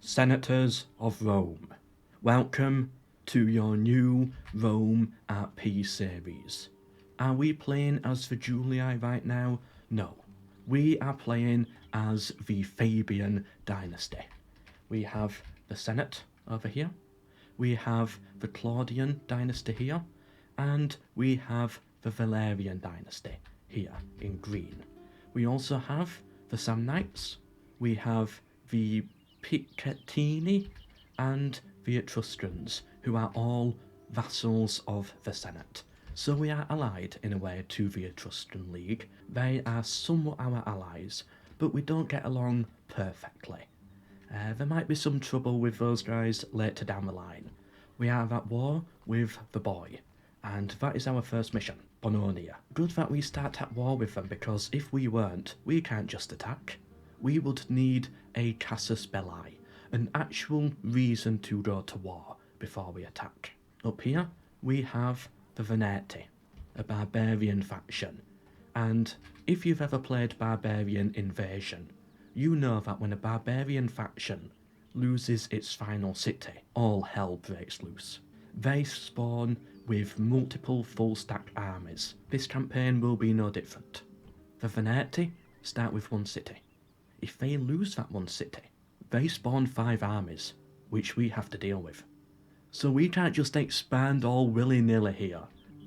Senators of Rome, welcome to your new Rome RP series. Are we playing as the Julii right now? No. We are playing as the Fabian Dynasty. We have the Senate over here, we have the Claudian Dynasty here, and we have the Valerian Dynasty here in green. We also have the Samnites, we have the Picetini, and the Etruscans, who are all vassals of the Senate. So we are allied in a way to the Etruscan League. They are somewhat our allies, but we don't get along perfectly. There might be some trouble with those guys later down the line. We are at war with the boy, and that is our first mission, Bononia. Good that we start at war with them, because if we weren't, we can't just attack. We would need a casus belli, an actual reason to go to war before we attack. Up here we have the Veneti, a barbarian faction, and if you've ever played Barbarian Invasion, you know that when a barbarian faction loses its final city, all hell breaks loose. They spawn with multiple full-stack armies. This campaign will be no different. The Veneti start with one city. If they lose that one city, they spawn 5 armies, which we have to deal with. So we can't just expand all willy-nilly here.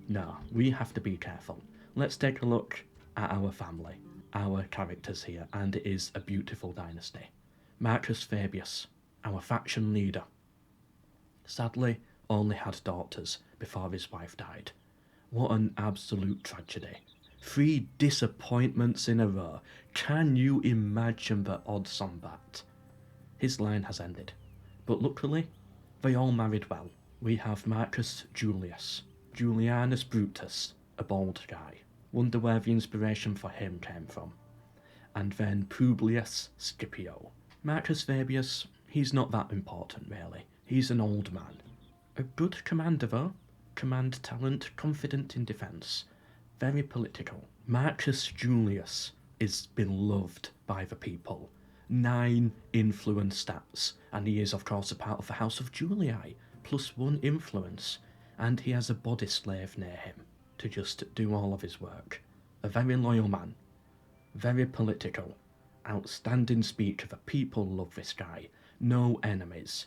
No, we have to be careful. Let's take a look at our family, our characters here, and it is a beautiful dynasty. Marcus Fabius, our faction leader. Sadly, only had daughters before his wife died. What an absolute tragedy. 3 disappointments in a row. Can you imagine the odds on that? His line has ended. But luckily, they all married well. We have Marcus Julius, Julianus Brutus, a bald guy. Wonder where the inspiration for him came from. And then Publius Scipio. Marcus Fabius, he's not that important really. He's an old man. A good commander though. Command talent, confident in defence. Very political. Marcus Julius is beloved by the people. 9 influence stats, and he is of course a part of the House of Julii, +1 influence, and he has a body slave near him to just do all of his work. A very loyal man, very political, outstanding speaker. The people love this guy. No enemies.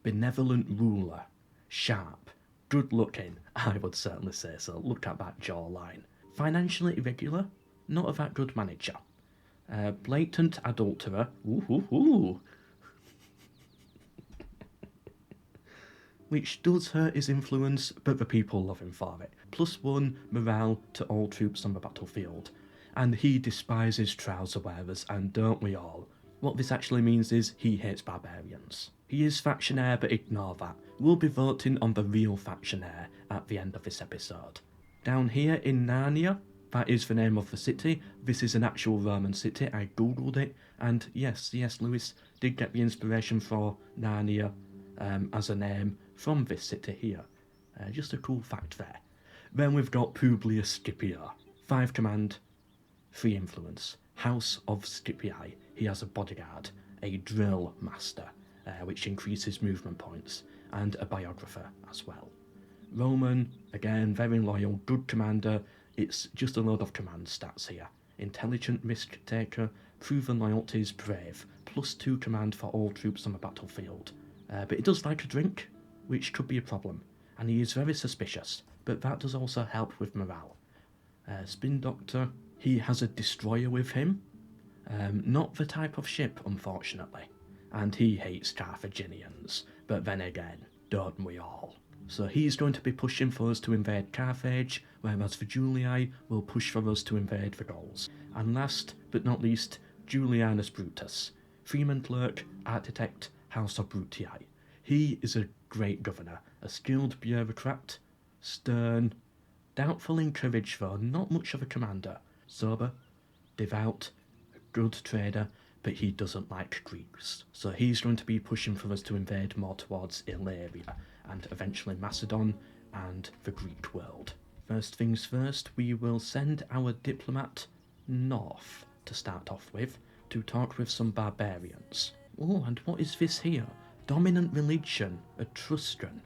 Benevolent ruler, sharp, good looking, I would certainly say so. Look at that jawline. Financially irregular, not a that good manager. Blatant adulterer, which does hurt his influence, but the people love him for it. +1 morale to all troops on the battlefield. And he despises trouser wearers, and don't we all? What this actually means is he hates barbarians. He is faction heir, but ignore that. We'll be voting on the real faction heir at the end of this episode. Down here in Narnia, that is the name of the city. This is an actual Roman city. I googled it, and yes, Lewis did get the inspiration for Narnia as a name from this city here. Just a cool fact there. Then we've got Publius Scipio. 5 command, 3 influence. House of Scipii. He has a bodyguard, a drill master, which increases movement points, and a biographer as well. Roman, again, very loyal, good commander. It's just a load of command stats here. Intelligent, risk taker, proven loyalties, brave, +2 command for all troops on the battlefield. But he does like a drink, which could be a problem, and he is very suspicious, but that does also help with morale. Spin Doctor, he has a destroyer with him, not the type of ship unfortunately, and he hates Carthaginians, but then again, don't we all? So he's going to be pushing for us to invade Carthage, whereas the Julii will push for us to invade the Gauls. And last but not least, Julianus Brutus, freeman clerk, architect, House of Brutii. He is a great governor, a skilled bureaucrat, stern, doubtful in courage though, not much of a commander, sober, devout, a good trader, but he doesn't like Greeks. So he's going to be pushing for us to invade more towards Illyria, and eventually Macedon and the Greek world. First things first, we will send our diplomat north to start off with, to talk with some barbarians. Oh, and what is this here? Dominant religion, Etruscan.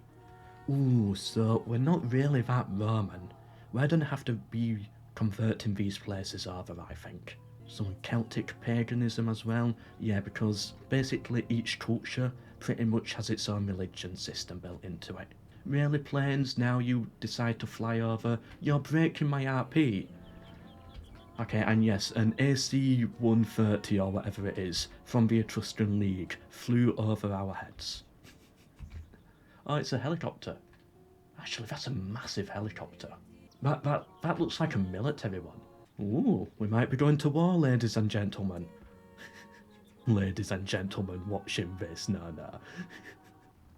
Ooh, so we're not really that Roman. We don't have to be converting these places over, I think. Some Celtic paganism as well. Yeah, because basically each culture pretty much has its own religion system built into it. Really, planes, now you decide to fly over? You're breaking my RP. Okay, and yes, an AC-130 or whatever it is from the Etruscan League flew over our heads. Oh, it's a helicopter. Actually, that's a massive helicopter. That looks like a military one. Ooh, we might be going to war, ladies and gentlemen. Ladies and gentlemen watching this, no.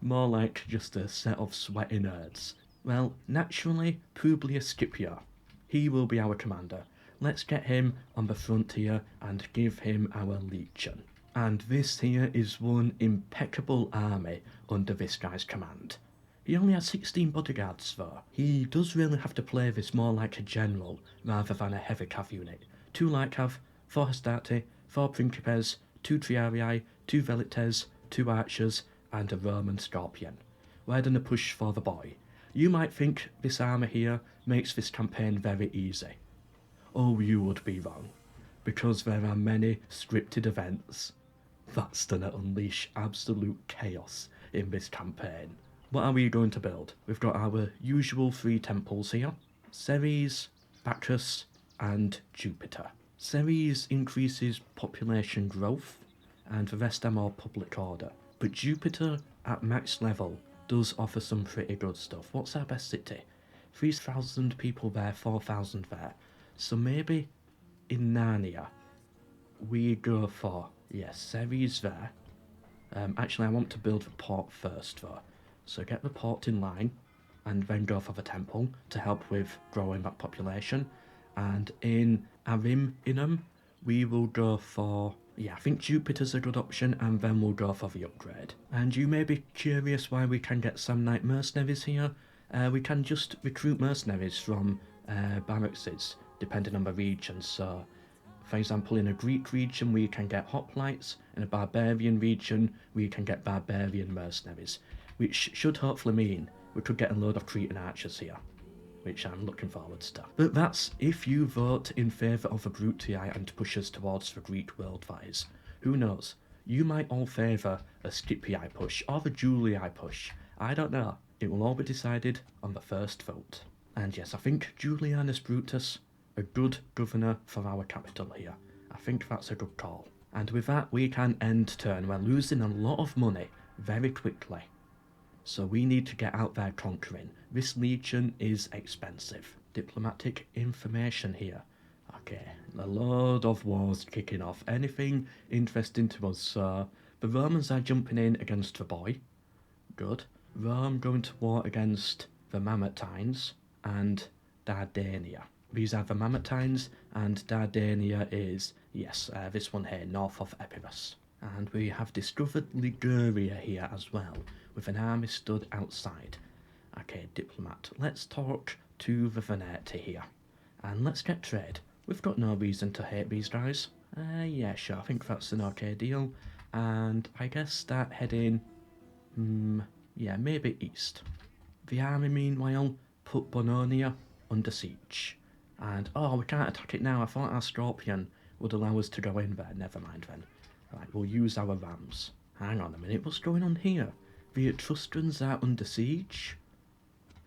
More like just a set of sweaty nerds. Well, naturally, Publius Scipio. He will be our commander. Let's get him on the frontier and give him our legion. And this here is one impeccable army under this guy's command. He only has 16 bodyguards though. He does really have to play this more like a general rather than a heavy cav unit. 2 light cav, 4 hastati, 4 principes, 2 triarii, 2 velites, 2 archers, and a Roman scorpion. We're gonna push for the boy. You might think this army here makes this campaign very easy. Oh, you would be wrong, because there are many scripted events that's gonna unleash absolute chaos in this campaign. What are we going to build? We've got our usual 3 temples here. Ceres, Bacchus, and Jupiter. Ceres increases population growth, and the rest are more public order. But Jupiter, at max level, does offer some pretty good stuff. What's our best city? 3,000 people there, 4,000 there. So maybe in Narnia, we go for, yes, Ceres there. Actually, I want to build the port first though. So get the port in line, and then go for the temple to help with growing that population. And in Arretium, we will go for, yeah, I think Jupiter's a good option, and then we'll go for the upgrade. And you may be curious why we can get Samnite mercenaries here. We can just recruit mercenaries from barracks, depending on the region. So, for example, in a Greek region we can get hoplites, in a barbarian region we can get barbarian mercenaries, which should hopefully mean we could get a load of Cretan archers here, which I'm looking forward to. But that's if you vote in favour of the Brutii and push us towards the Greek world vice. Who knows? You might all favour a Scipii push or the Julii push. I don't know. It will all be decided on the first vote. And yes, I think Julianus Brutus, a good governor for our capital here. I think that's a good call. And with that, we can end turn. We're losing a lot of money very quickly. So we need to get out there conquering. This legion is expensive. Diplomatic information here. Okay, a load of wars kicking off. Anything interesting to us? So the Romans are jumping in against the boy. Good. Rome going to war against the Mamertines and Dardania. These are the Mamertines, and Dardania is, yes, this one here, north of Epirus. And we have discovered Liguria here as well, with an army stood outside. Okay, diplomat. Let's talk to the Veneti here. And let's get trade. We've got no reason to hate these guys. Yeah, sure, I think that's an okay deal. And I guess start heading, yeah, maybe east. The army, meanwhile, put Bononia under siege. And, oh, we can't attack it now. I thought our Scorpion would allow us to go in there. Never mind then. Right, we'll use our rams. Hang on a minute, what's going on here? The Etruscans are under siege?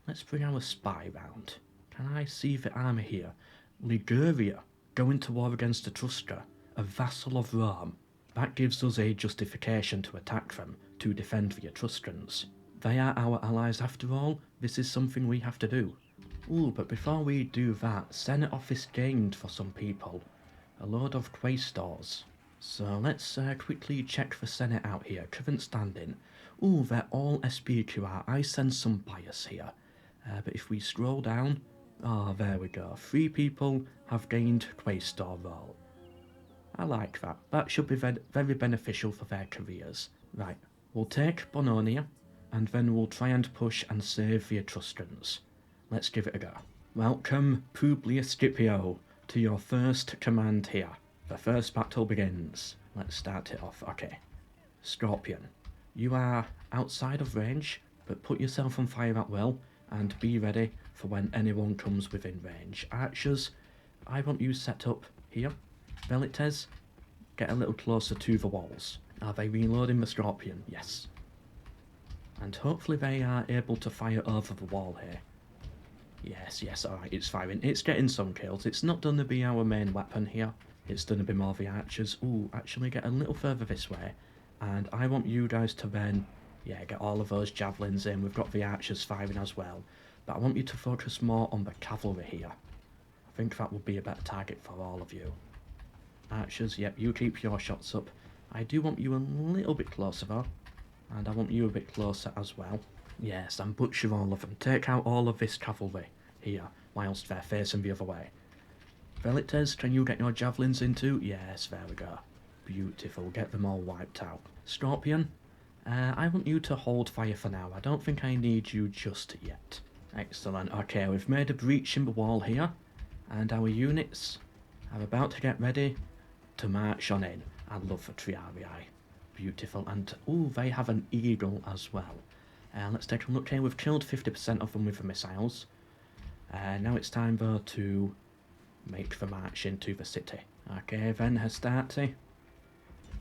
Let's bring our spy round. Can I see the army here? Liguria, going to war against Etrusca, a vassal of Rome. That gives us a justification to attack them, to defend the Etruscans. They are our allies after all. This is something we have to do. Ooh, but before we do that, Senate office gained for some people. A load of quaestors. So let's quickly check the Senate out here. Current standing. Ooh, they're all SPQR. I sense some bias here. But if we scroll down... Oh, there we go. 3 people have gained quaestor role. I like that. That should be very beneficial for their careers. Right, we'll take Bononia, and then we'll try and push and save the Etruscans. Let's give it a go. Welcome, Publius Scipio, to your first command here. The first battle begins. Let's start it off. Okay. Scorpion, you are outside of range, but put yourself on fire at will and be ready for when anyone comes within range. Archers, I want you set up here. Velites, get a little closer to the walls. Are they reloading the Scorpion? Yes. And hopefully they are able to fire over the wall here. Yes, alright, it's firing. It's getting some kills. It's not going to be our main weapon here. It's going to be more the archers. Ooh, actually get a little further this way. And I want you guys to then, get all of those javelins in. We've got the archers firing as well. But I want you to focus more on the cavalry here. I think that would be a better target for all of you. Archers, yep, you keep your shots up. I do want you a little bit closer though. And I want you a bit closer as well. Yes, and butcher all of them. Take out all of this cavalry here, whilst they're facing the other way. Velites, can you get your javelins into? Yes, there we go. Beautiful, get them all wiped out. Scorpion, I want you to hold fire for now. I don't think I need you just yet. Excellent, okay, we've made a breach in the wall here, and our units are about to get ready to march on in. I love the Triarii. Beautiful, and ooh, they have an eagle as well. Let's take a look here. We've killed 50% of them with the missiles. Now it's time though to make the march into the city. Okay, then Hastati,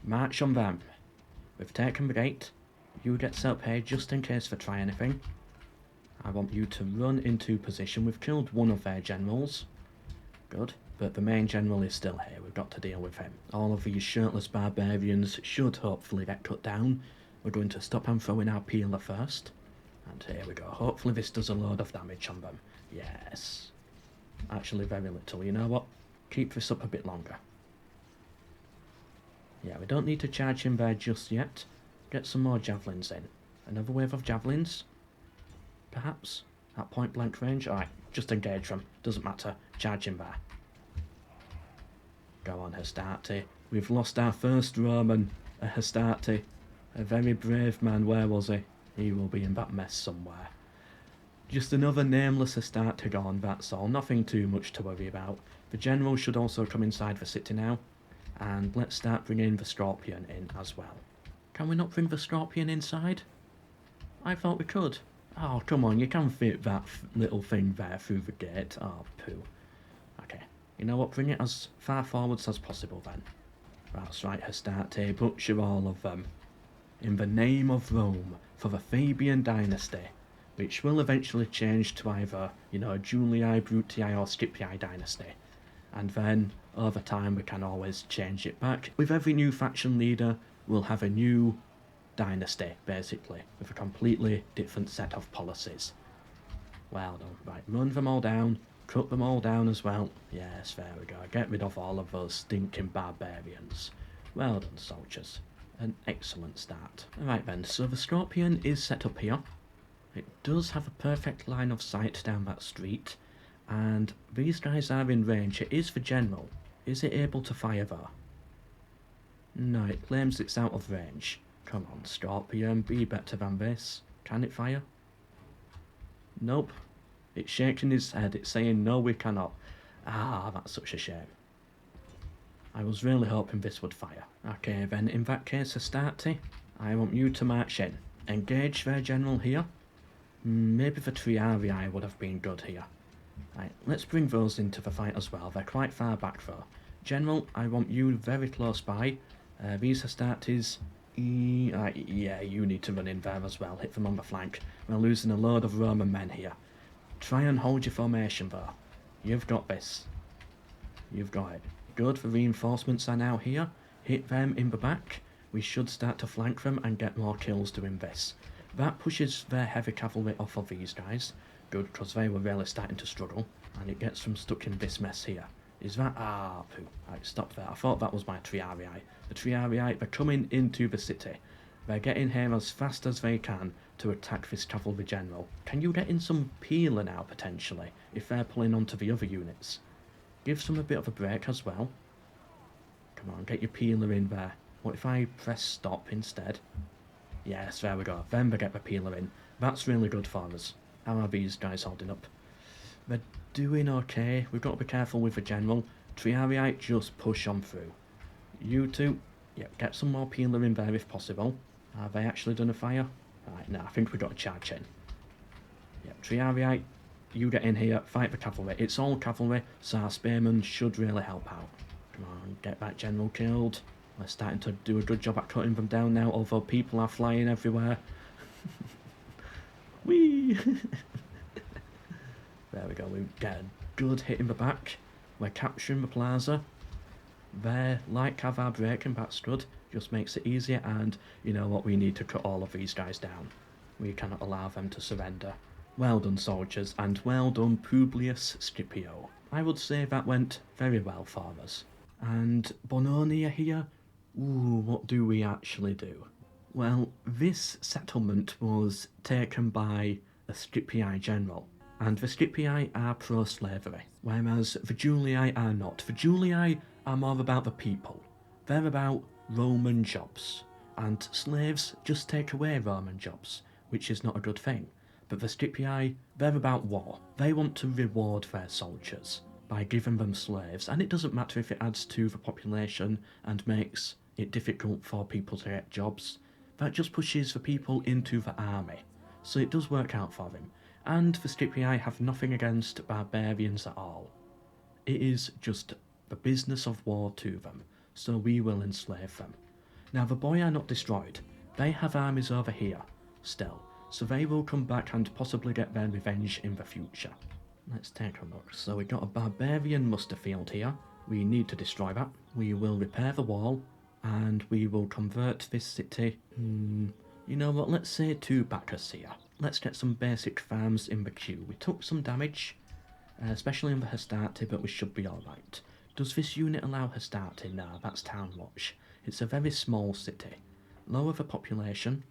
march on them. We've taken the gate. You get set up here just in case they try anything. I want you to run into position. We've killed one of their generals. Good. But the main general is still here. We've got to deal with him. All of these shirtless barbarians should hopefully get cut down. We're going to stop them throwing our peeler first. And here we go. Hopefully this does a load of damage on them. Yes. Actually very little. You know what? Keep this up a bit longer. Yeah, we don't need to charge him there just yet. Get some more javelins in. Another wave of javelins? Perhaps? At point blank range? Alright, just engage them. Doesn't matter. Charge him there. Go on, Hastati. We've lost our first Roman, Hastati. A very brave man. Where was he? He will be in that mess somewhere. Just another nameless Hastati gone, that's all. Nothing too much to worry about. The general should also come inside the city now. And let's start bringing the Scorpion in as well. Can we not bring the Scorpion inside? I thought we could. Oh, come on, you can fit that little thing there through the gate. Oh, poo. Okay. You know what, bring it as far forwards as possible then. That's right, Hastati, butcher all of them. In the name of Rome, for the Fabian Dynasty, which will eventually change to either, Julii, Brutii or Scipii Dynasty. And then, over time, we can always change it back. With every new faction leader, we'll have a new dynasty, basically, with a completely different set of policies. Well done. Right, run them all down. Cut them all down as well. Yes, there we go. Get rid of all of those stinking barbarians. Well done, soldiers. An excellent start. Alright then, so the Scorpion is set up here. It does have a perfect line of sight down that street. And these guys are in range. It is the general. Is it able to fire though? No, it claims it's out of range. Come on, Scorpion, be better than this. Can it fire? Nope. It's shaking his head. It's saying, no, we cannot. Ah, that's such a shame. I was really hoping this would fire. Okay, then, in that case, Hastati, I want you to march in. Engage their general here. Maybe the Triarii would have been good here. Right, let's bring those into the fight as well. They're quite far back, though. General, I want you very close by. These Hastatis... yeah, you need to run in there as well. Hit them on the flank. We're losing a load of Roman men here. Try and hold your formation though. You've got this. You've got it. Good, the reinforcements are now here. Hit them in the back. We should start to flank them and get more kills doing this. That pushes their heavy cavalry off of these guys. Good, because they were really starting to struggle. And it gets them stuck in this mess here. Is that... ah, poo. Right, stop there. I thought that was my Triarii. The Triarii, they're coming into the city. They're getting here as fast as they can to attack this cavalry general. Can you get in some peeler now, potentially, if they're pulling onto the other units? Gives them a bit of a break as well. Come on, get your peeler in there. What if I press stop instead? Yes, there we go. Then they get the peeler in. That's really good for us. How are these guys holding up? They're doing okay. We've got to be careful with the general. Triarii, just push on through. You two, Yep, get some more peeler in there if possible. Have they actually done a fire? Right, no, I think we've got a charge in. Yep, Triarii, you get in here, fight the cavalry. It's all cavalry, so our spearmen should really help out. Come on, get that general killed. We're starting to do a good job at cutting them down now, although people are flying everywhere. Whee! There we go, we get a good hit in the back. We're capturing the plaza. There, like have our breaking backstud, just makes it easier, and you know what, we need to cut all of these guys down. We cannot allow them to surrender. Well done, soldiers, and well done, Publius Scipio. I would say that went very well for us. And Bononia here? Ooh, what do we actually do? Well, this settlement was taken by a Scipii general, and the Scipii are pro-slavery, whereas the Julii are not. The Julii are more about the people. They're about Roman jobs, and slaves just take away Roman jobs, which is not a good thing. But the Scipii, they're about war. They want to reward their soldiers by giving them slaves, and it doesn't matter if it adds to the population and makes it difficult for people to get jobs. That just pushes the people into the army, so it does work out for them. And the Scipii have nothing against barbarians at all. It is just the business of war to them, so we will enslave them. Now the Boii are not destroyed. They have armies over here, still, so they will come back and possibly get their revenge in the future. Let's take a look. So we got a barbarian muster field here. We need to destroy that. We will repair the wall, and we will convert this city. You know what, let's say to Bacchus here. Let's get some basic farms in the queue. We took some damage, especially in the Hastati, but we should be alright. Does this unit allow Hastati? No, that's Town Watch. It's a very small city. Lower the population,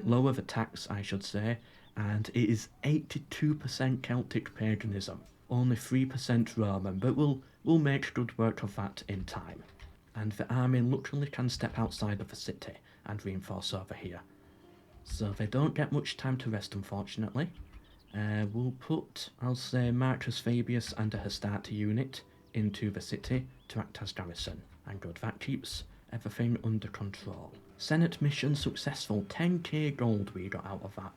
lower the tax, I should say, and it is 82% Celtic paganism. Only 3% Roman, but we'll make good work of that in time. And the army literally can step outside of the city and reinforce over here. So they don't get much time to rest, unfortunately. We'll put, I'll say, Marcus Fabius and a Hastati unit into the city to act as garrison. And good, that keeps everything under control. Senate mission successful, 10k gold we got out of that.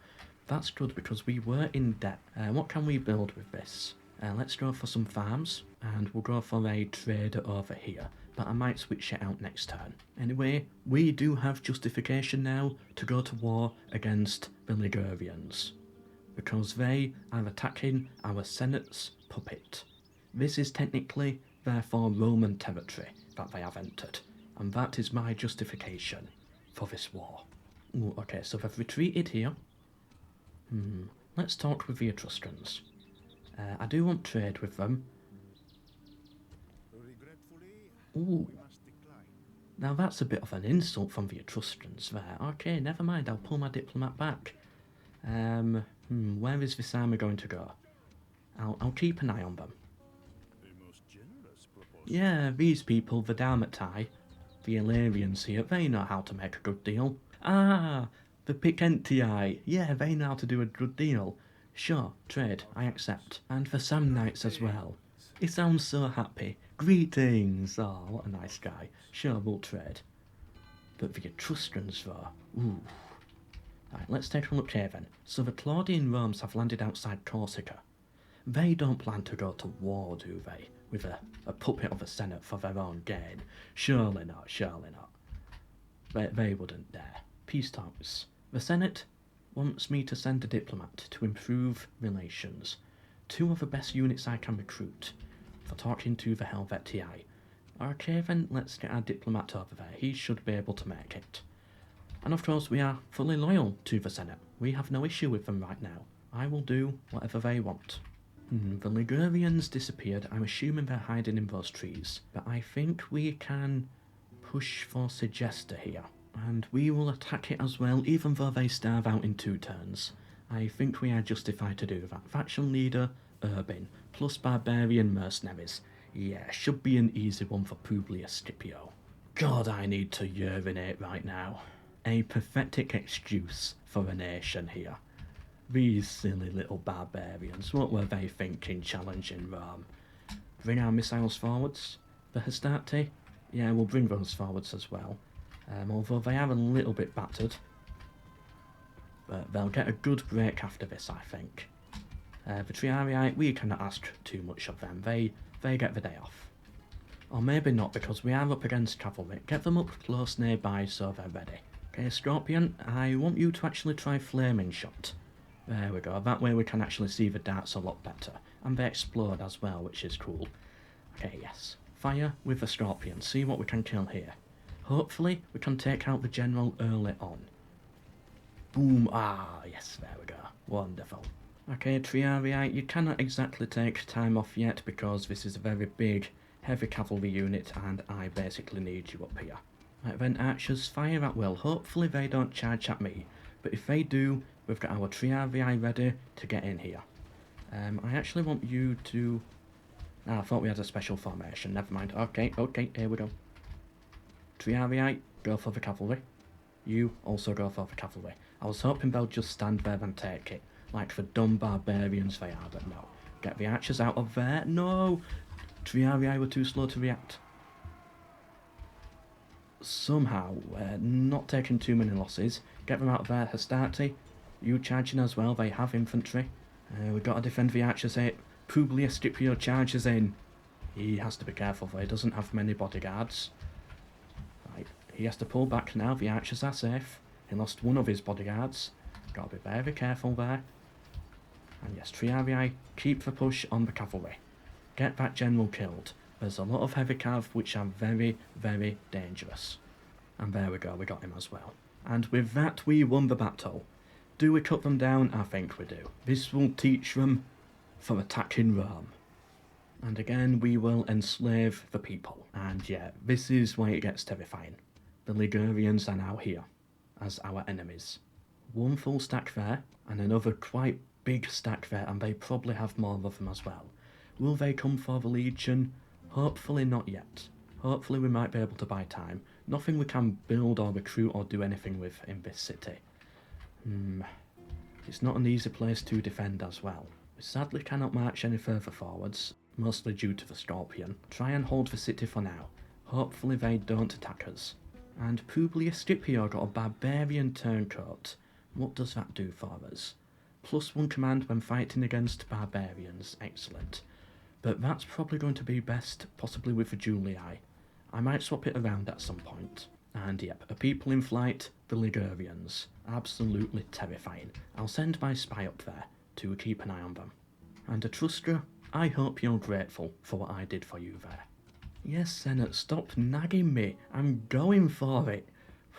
That's good because we were in debt. What can we build with this? Let's go for some farms, and we'll go for a trader over here, but I might switch it out next turn. Anyway, we do have justification now to go to war against the Ligurians, because they are attacking our Senate's puppet. This is technically, therefore, Roman territory that they have entered, and that is my justification for this war. Ooh, okay, so they've retreated here. Let's talk with the Etruscans. I do want trade with them. Ooh. Now that's a bit of an insult from the Etruscans there. Okay, never mind, I'll pull my diplomat back. Where is this army going to go? I'll keep an eye on them. Yeah, these people, the Darmatai, the Illyrians here, they know how to make a good deal. Ah, the Picentii, yeah, they know how to do a good deal. Sure, trade, I accept. And the Samnites as well. He sounds so happy. Greetings! Oh, what a nice guy. Sure, we'll trade. But the Etruscans though, ooh. Right, let's take a look here then. So the Claudian Romans have landed outside Corsica. They don't plan to go to war, do they? With a puppet of a Senate for their own gain. Surely not, surely not. They wouldn't dare. Peace talks. The Senate wants me to send a diplomat to improve relations. 2 of the best units I can recruit for talking to the Helvetii. Okay then, let's get our diplomat over there. He should be able to make it. And of course we are fully loyal to the Senate. We have no issue with them right now. I will do whatever they want. The Ligurians disappeared. I'm assuming they're hiding in those trees. But I think we can push for Segesta here. And we will attack it as well, even though they starve out in 2 turns. I think we are justified to do that. Faction leader, Urbin, plus barbarian mercenaries. Yeah, should be an easy one for Publius Scipio. God, I need to urinate right now. A pathetic excuse for a nation here. These silly little barbarians, what were they thinking challenging Rome? Bring our missiles forwards. The Hastati? Yeah, we'll bring those forwards as well. although they are a little bit battered. But they'll get a good break after this, I think. The Triarii, we cannot ask too much of them. They get the day off. Or maybe not, because we are up against cavalry. Get them up close nearby so they're ready. Okay, Scorpion, I want you to actually try Flaming Shot. There we go, that way we can actually see the darts a lot better. And they explode as well, which is cool. Okay, yes. Fire with the Scorpion, see what we can kill here. Hopefully, we can take out the General early on. Boom, ah, yes, there we go. Wonderful. Okay, Triarii, you cannot exactly take time off yet because this is a very big, heavy cavalry unit and I basically need you up here. Right then, archers, fire at will. Hopefully they don't charge at me, but if they do, we've got our Triarii ready to get in here. I actually want you to... I thought we had a special formation, never mind. Okay, here we go. Triarii, go for the cavalry. You also go for the cavalry. I was hoping they'll just stand there and take it, like the dumb barbarians they are, but no. Get the archers out of there. No! Triarii were too slow to react. Somehow, not taking too many losses. Get them out of there. Hastati, you charging as well. They have infantry. We've got to defend the archers. Publius Scipio charges in. He has to be careful though. He doesn't have many bodyguards. Right, he has to pull back now. The archers are safe. He lost one of his bodyguards. Got to be very careful there. And yes, Triarii, keep the push on the cavalry. Get that general killed. There's a lot of heavy cav which are very, very dangerous. And there we go, we got him as well. And with that we won the battle. Do we cut them down? I think we do. This will teach them for attacking Rome. And again, we will enslave the people. And yeah, this is why it gets terrifying. The Ligurians are now here as our enemies. One full stack there, and another quite big stack there, and they probably have more of them as well. Will they come for the Legion? Hopefully not yet. Hopefully we might be able to buy time. Nothing we can build or recruit or do anything with in this city. It's not an easy place to defend as well. We sadly cannot march any further forwards, mostly due to the Scorpion. Try and hold the city for now. Hopefully they don't attack us. And Publius Scipio got a barbarian turncoat. What does that do for us? +1 command when fighting against barbarians. Excellent. But that's probably going to be best, possibly with the Julii. I might swap it around at some point. And yep, a people in flight, the Ligurians. Absolutely terrifying. I'll send my spy up there to keep an eye on them. And Etrusca, I hope you're grateful for what I did for you there. Yes, Senate, stop nagging me. I'm going for it.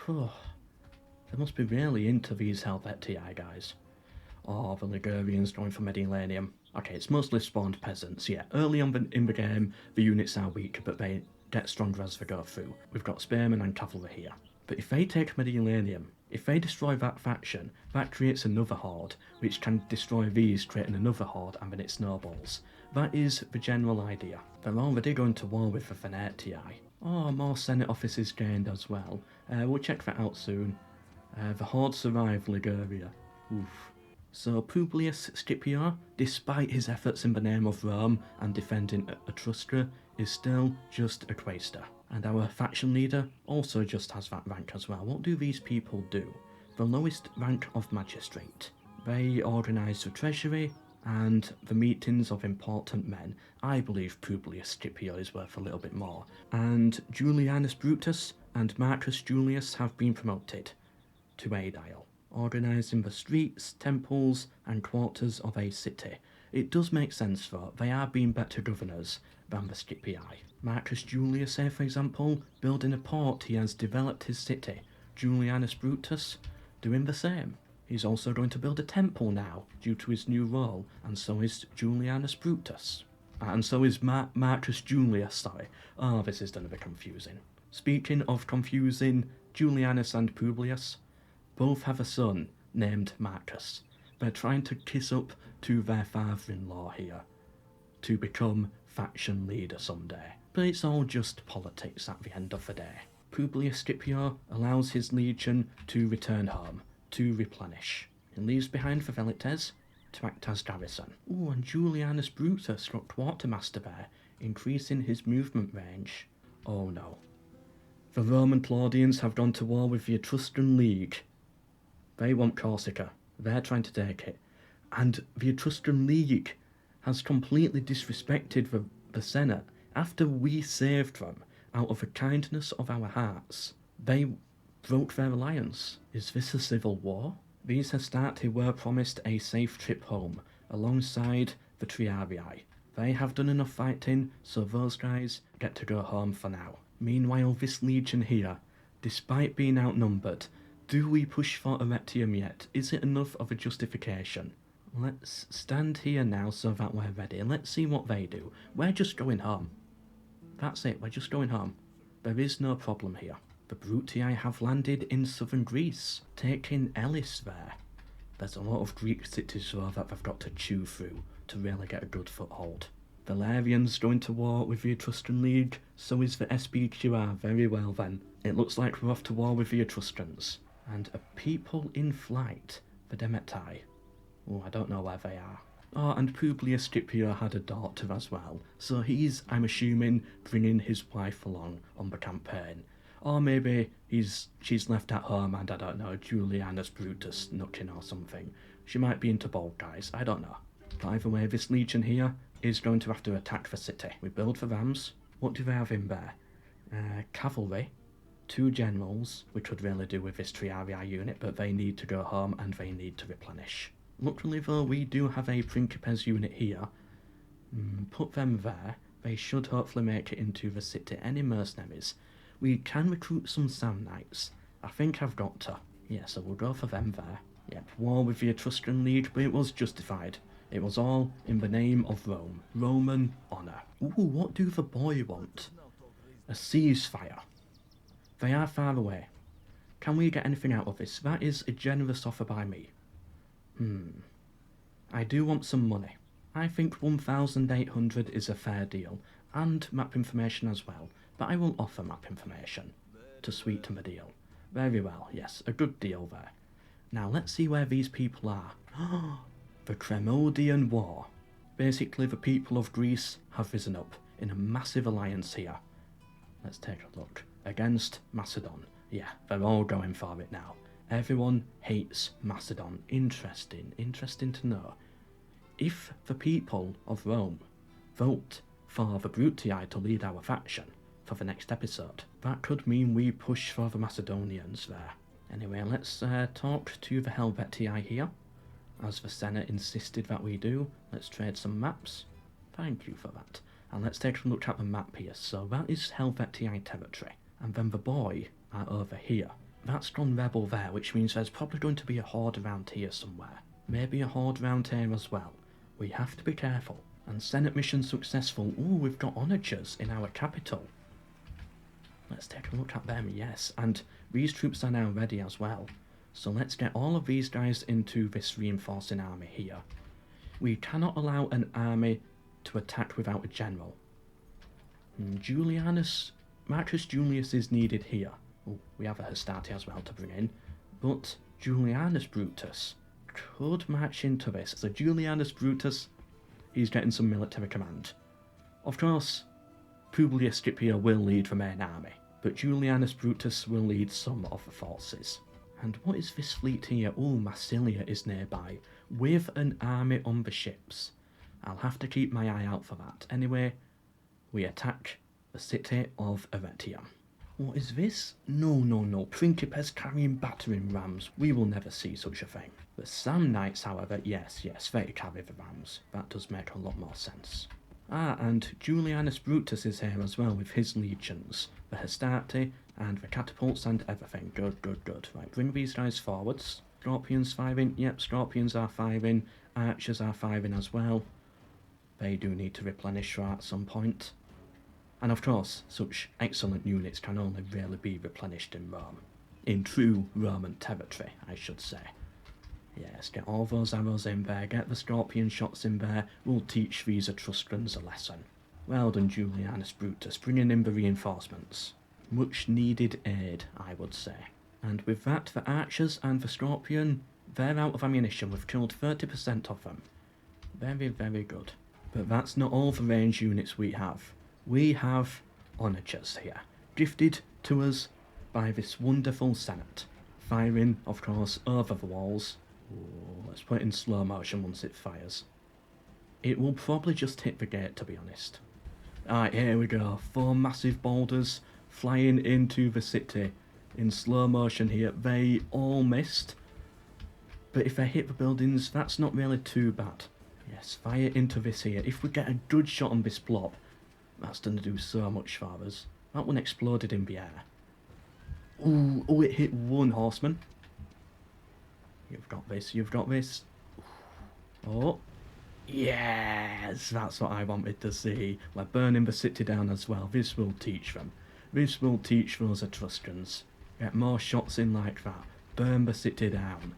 They must be really into these Helvetii guys. Oh, the Ligurians going for Mediolanum. Okay, it's mostly spawned peasants, yeah. Early on in the game, the units are weak, but they get stronger as they go through. We've got spearmen and cavalry here. But if they take Mediolanum, if they destroy that faction, that creates another horde, which can destroy these, creating another horde, and then it snowballs. That is the general idea. They're already going to war with the Venetii. Oh, more Senate offices gained as well. We'll check that out soon. The horde survived Liguria. Oof. So Publius Scipio, despite his efforts in the name of Rome and defending Etrusca, is still just a quaestor. And our faction leader also just has that rank as well. What do these people do? The lowest rank of magistrate. They organise the treasury and the meetings of important men. I believe Publius Scipio is worth a little bit more. And Julianus Brutus and Marcus Julius have been promoted to aedile, organising the streets, temples and quarters of a city. It does make sense though, they are being better governors than the Scipii. Marcus Julius, say for example, building a port, he has developed his city. Julianus Brutus doing the same. He's also going to build a temple now, due to his new role, and so is Julianus Brutus. And so is Marcus Julius, sorry. Oh, this is going to be confusing. Speaking of confusing, Julianus and Publius both have a son named Marcus. They're trying to kiss up to their father-in-law here to become faction leader someday. But it's all just politics at the end of the day. Publius Scipio allows his legion to return home, to replenish. He leaves behind the Velites to act as garrison. Oh, and Julianus Brutus got quartermaster there, increasing his movement range. Oh no. The Roman Claudians have gone to war with the Etruscan League. They want Corsica. They're trying to take it. And the Etruscan League has completely disrespected the Senate. After we saved them out of the kindness of our hearts, they broke their alliance. Is this a civil war? These Hastati were promised a safe trip home, alongside the Triarii. They have done enough fighting, so those guys get to go home for now. Meanwhile, this legion here, despite being outnumbered, do we push for Arretium yet? Is it enough of a justification? Let's stand here now so that we're ready. Let's see what they do. We're just going home. That's it, we're just going home. There is no problem here. The Brutii have landed in southern Greece, taking Elis there. There's a lot of Greek cities though that they've got to chew through to really get a good foothold. Valerian's going to war with the Etruscan League, so is the SPQR. Very well then. It looks like we're off to war with the Etruscans. And a people in flight, the Demetai. Oh, I don't know where they are. Oh, and Publius Scipio had a daughter as well, so he's, I'm assuming, bringing his wife along on the campaign. Or maybe she's left at home and, I don't know, Julianus Brutus nooking or something. She might be into bald guys, I don't know. But either way, this legion here is going to have to attack the city. We build for rams. What do they have in there? Cavalry, 2 generals, which would really do with this Triarii unit, but they need to go home and they need to replenish. Luckily though, we do have a Principes unit here. Put them there. They should hopefully make it into the city. Any mercenaries? We can recruit some Samnites. I think I've got to. Yeah, so we'll go for them there. Yep, war with the Etruscan League, but it was justified. It was all in the name of Rome. Roman honour. Ooh, what do the boy want? A ceasefire. They are far away. Can we get anything out of this? That is a generous offer by me. I do want some money. I think 1,800 is a fair deal, and map information as well, but I will offer map information to sweeten the deal. Very well, yes, a good deal there. Now let's see where these people are. The Cremodian War. Basically, the people of Greece have risen up in a massive alliance here. Let's take a look. Against Macedon. Yeah, they're all going for it now. Everyone hates Macedon. Interesting to know. If the people of Rome vote for the Brutii to lead our faction for the next episode, that could mean we push for the Macedonians there. Anyway, let's talk to the Helvetii here. As the Senate insisted that we do, let's trade some maps. Thank you for that. And let's take a look at the map here. So that is Helvetii territory. And then the boy are over here. That's gone rebel there, which means there's probably going to be a horde around here somewhere. Maybe a horde around here as well. We have to be careful. And Senate mission successful. Ooh, we've got onagers in our capital. Let's take a look at them, yes. And these troops are now ready as well. So let's get all of these guys into this reinforcing army here. We cannot allow an army to attack without a general. Marcus Julius is needed here. Oh, we have a Hastati as well to bring in. But Julianus Brutus could march into this. So Julianus Brutus, he's getting some military command. Of course, Publius Scipio will lead the main army, but Julianus Brutus will lead some of the forces. And what is this fleet here? Oh, Massilia is nearby, with an army on the ships. I'll have to keep my eye out for that. Anyway, we attack the city of Arretium. What is this? No. Principes carrying battering rams. We will never see such a thing. The Samnites, however, yes, they carry the rams. That does make a lot more sense. Ah, and Julianus Brutus is here as well with his legions. The Hastati and the catapults and everything. Good. Right, bring these guys forwards. Scorpions firing. Yep, Scorpions are firing. Archers are firing as well. They do need to replenish at some point. And of course, such excellent units can only really be replenished in Rome. In true Roman territory, I should say. Yes, get all those arrows in there, get the scorpion shots in there, we'll teach these Etruscans a lesson. Well done, Julianus Brutus, bringing in the reinforcements. Much needed aid, I would say. And with that, the archers and the scorpion, they're out of ammunition. We've killed 30% of them. Very good. But that's not all the range units we have. We have onagers here. Gifted to us by this wonderful Senate, firing, of course, over the walls. Ooh, let's put it in slow motion once it fires. It will probably just hit the gate, to be honest. Alright, here we go. 4 massive boulders flying into the city in slow motion here. They all missed, but if they hit the buildings, that's not really too bad. Yes, fire into this here. If we get a good shot on this blob, that's going to do so much for us. That one exploded in the air. Ooh, oh, it hit 1 horseman. You've got this, you've got this. Oh, yes, that's what I wanted to see. We're burning the city down as well. This will teach them. This will teach those Etruscans. Get more shots in like that. Burn the city down.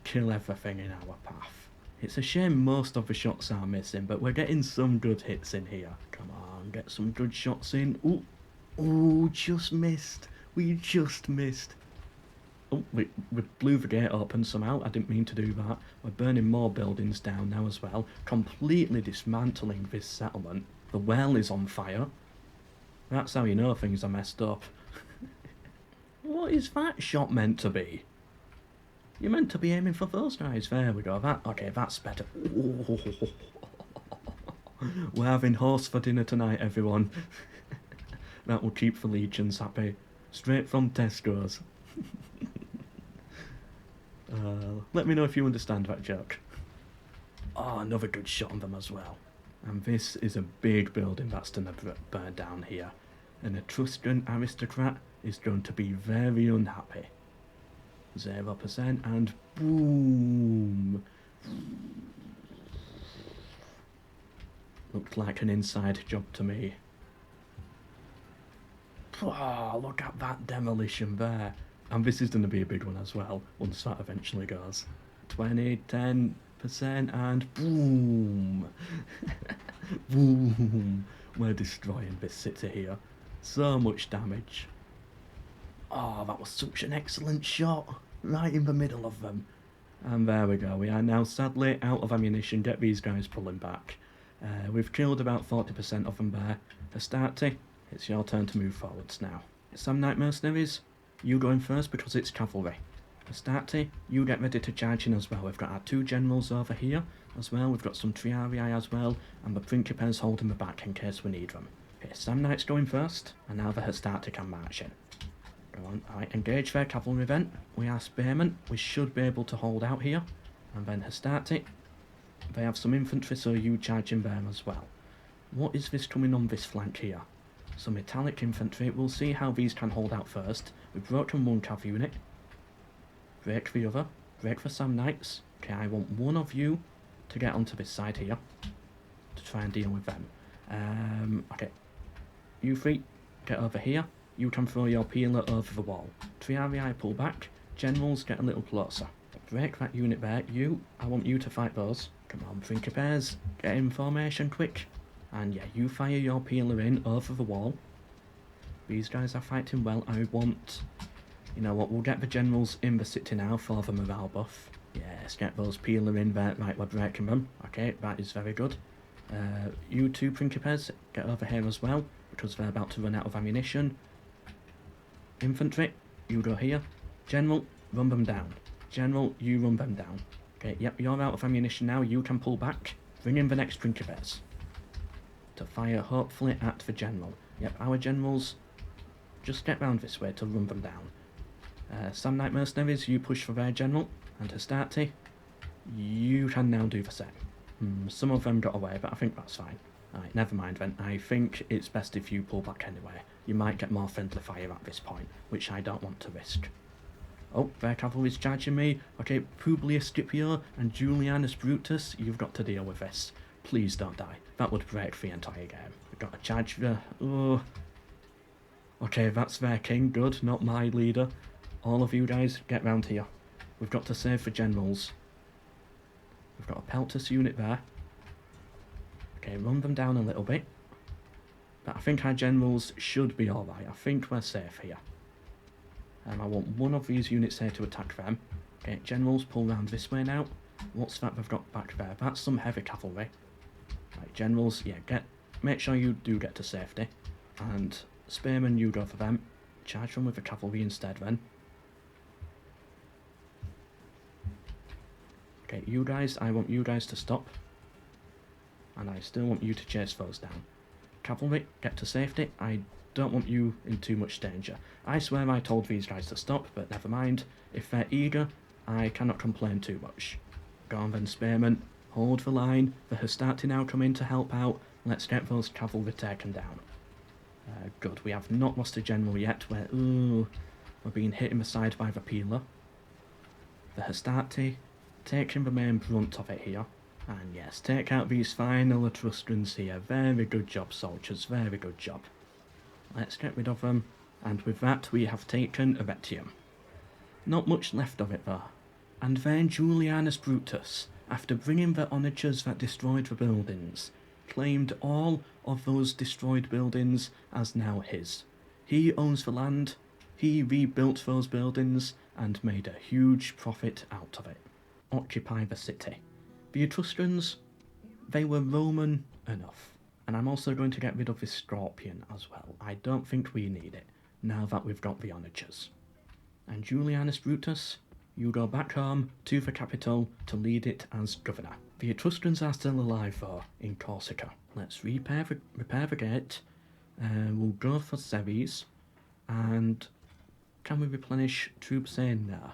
Kill everything in our path. It's a shame most of the shots are missing, but we're getting some good hits in here. Come on, get some good shots in. Ooh, ooh, just missed. We just missed. Oh, we blew the gate open somehow. I didn't mean to do that. We're burning more buildings down now as well. Completely dismantling this settlement. The well is on fire. That's how you know things are messed up. What is that shot meant to be? You're meant to be aiming for those guys. There we go. Okay, that's better. Ooh. We're having horse for dinner tonight, everyone. That will keep the legions happy. Straight from Tesco's. Let me know if you understand that joke. Oh, another good shot on them as well. And this is a big building that's going to burn down here. An Etruscan aristocrat is going to be very unhappy. 0% and boom! Looked like an inside job to me. Oh, look at that demolition there. And this is going to be a big one as well, once that eventually goes. 20, 10% and boom! Boom! We're destroying this city here. So much damage. Oh, that was such an excellent shot. Right in the middle of them. And there we go. We are now sadly out of ammunition. Get these guys pulling back. We've killed about 40% of them there. Astarte, it's your turn to move forwards now. Samnite mercenaries, you go in first because it's cavalry. Astarte, you get ready to charge in as well. We've got our 2 generals over here as well. We've got some triarii as well. And the principes holding the back in case we need them. Okay, Samnite's going first. And now the Astarte can march in. Go on, alright, engage their cavalry then. We are spearmen, we should be able to hold out here. And then Astarte, they have some infantry, so you charge in there as well. What is this coming on this flank here? Some metallic infantry. We'll see how these can hold out first. We've broken 1 cav unit. Break the other. Break the Samnites. Okay, I want one of you to get onto this side here to try and deal with them. Okay, you 3, get over here. You can throw your peeler over the wall. Triarii pull back. Generals get a little closer. Break that unit there. You, I want you to fight those. Come on, principes, get in formation quick. And yeah, you fire your peeler in over the wall. These guys are fighting well. I want... You know what, we'll get the generals in the city now for the morale buff. Yes, get those peeler in there. Right, we're breaking them. Okay, that is very good. You 2 principes, get over here as well, because they're about to run out of ammunition. Infantry, you go here. General, run them down. General, you run them down. Okay, yep, you're out of ammunition now. You can pull back. Bring in the next principes to fire, hopefully, at the general. Yep, our generals, just get round this way to run them down. Samnite mercenaries, you push for their general. And Astarte, you can now do the same. Some of them got away, but I think that's fine. Alright, never mind then. I think it's best if you pull back anyway. You might get more friendly fire at this point, which I don't want to risk. Oh, their cavalry's charging me. Okay, Publius Scipio and Julianus Brutus, you've got to deal with this. Please don't die. That would break the entire game. We've got to charge the... Oh. Okay, that's their king. Good, not my leader. All of you guys, get round here. We've got to save the generals. We've got a Peltus unit there. Okay, run them down a little bit. But I think our generals should be alright. I think we're safe here. I want one of these units here to attack them. Okay, generals, pull round this way now. What's that they've got back there? That's some heavy cavalry. Right, generals, yeah, make sure you do get to safety. And spearmen, you go for them. charge them with the cavalry instead then. Okay, you guys, I want you guys to stop. And I still want you to chase those down. Cavalry, get to safety. I don't want you in too much danger. I swear I told these guys to stop, but never mind. If they're eager, I cannot complain too much. Go on then, spearmen. Hold the line. The Hastati now come in to help out. Let's get those cavalry taken down. Good, we have not lost a general yet. We're being hit in the side by the peeler. The Hastati taking the main brunt of it here. And yes, take out these final Etruscans here. Very good job, soldiers. Very good job. Let's get rid of them. And with that, we have taken Arretium. Not much left of it, though. And then Julianus Brutus, after bringing the onagers that destroyed the buildings, claimed all of those destroyed buildings as now his. He owns the land, he rebuilt those buildings, and made a huge profit out of it. Occupy the city. The Etruscans, they were Roman enough. And I'm also going to get rid of this scorpion as well. I don't think we need it, now that we've got the onagers. And Julianus Brutus, you go back home to the capital to lead it as governor. The Etruscans are still alive though, in Corsica. Let's repair the gate. We'll go for Ceres. And can we replenish troops in there?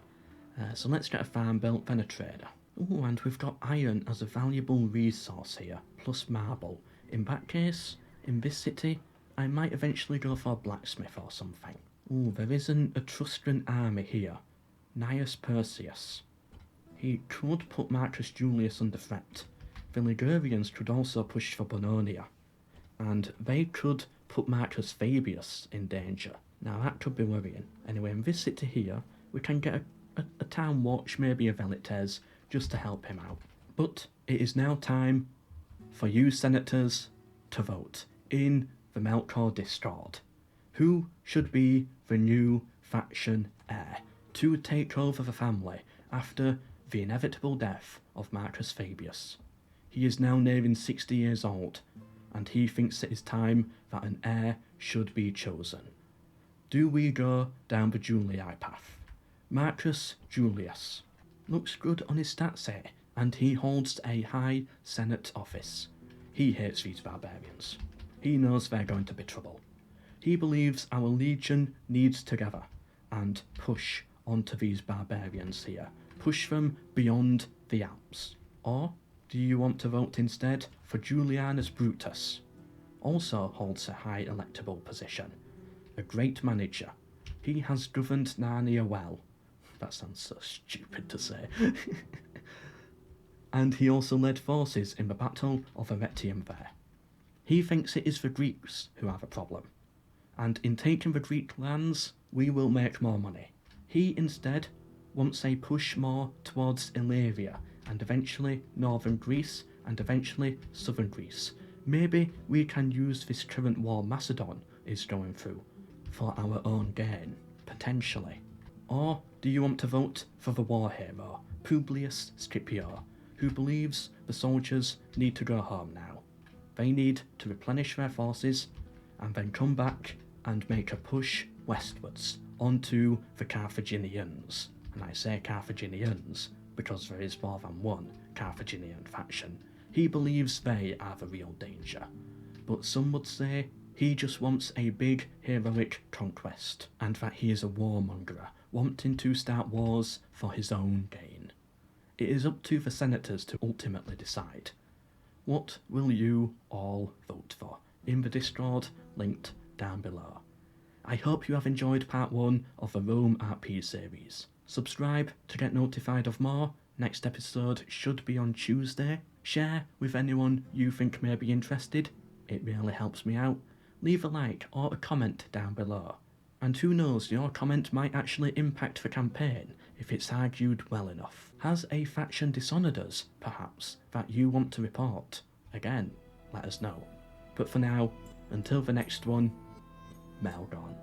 So let's get a farm built, then a trader. Oh, and we've got iron as a valuable resource here, plus marble. In that case, in this city, I might eventually go for a blacksmith or something. Oh, there is an Etruscan army here. Gnaeus Perseus. He could put Marcus Julius under threat. The Ligurians could also push for Bononia. And they could put Marcus Fabius in danger. Now that could be worrying. Anyway, in this city here, we can get a town watch, maybe a velites, just to help him out. But it is now time for you senators to vote in the MELKOR Discord. Who should be the new faction heir to take over the family after the inevitable death of Marcus Fabius? He is now nearing 60 years old, and he thinks it is time that an heir should be chosen. Do we go down the Julii path? Marcus Julius looks good on his stats here, and he holds a high senate office. He hates these barbarians. He knows they're going to be trouble. He believes our legion needs to gather and push onto these barbarians here. Push them beyond the Alps. Or do you want to vote instead for Julianus Brutus? Also holds a high electable position. A great manager. He has governed Narnia well. That sounds so stupid to say. And he also led forces in the Battle of Arretium there. He thinks it is the Greeks who are the problem. And in taking the Greek lands, we will make more money. He instead wants a push more towards Illyria, and eventually northern Greece, and eventually southern Greece. Maybe we can use this current war Macedon is going through for our own gain, potentially. Or do you want to vote for the war hero, Publius Scipio, who believes the soldiers need to go home now? They need to replenish their forces and then come back and make a push westwards onto the Carthaginians. And I say Carthaginians because there is more than one Carthaginian faction. He believes they are the real danger. But some would say he just wants a big heroic conquest, and that he is a warmonger, wanting to start wars for his own gain. It is up to the senators to ultimately decide. What will you all vote for? In the Discord, linked down below. I hope you have enjoyed part 1 of the Rome RP series. Subscribe to get notified of more. Next episode should be on Tuesday. Share with anyone you think may be interested. It really helps me out. Leave a like or a comment down below. And who knows, your comment might actually impact the campaign if it's argued well enough. Has a faction dishonoured us, perhaps, that you want to report? Again, let us know. But for now, until the next one, MELKOR.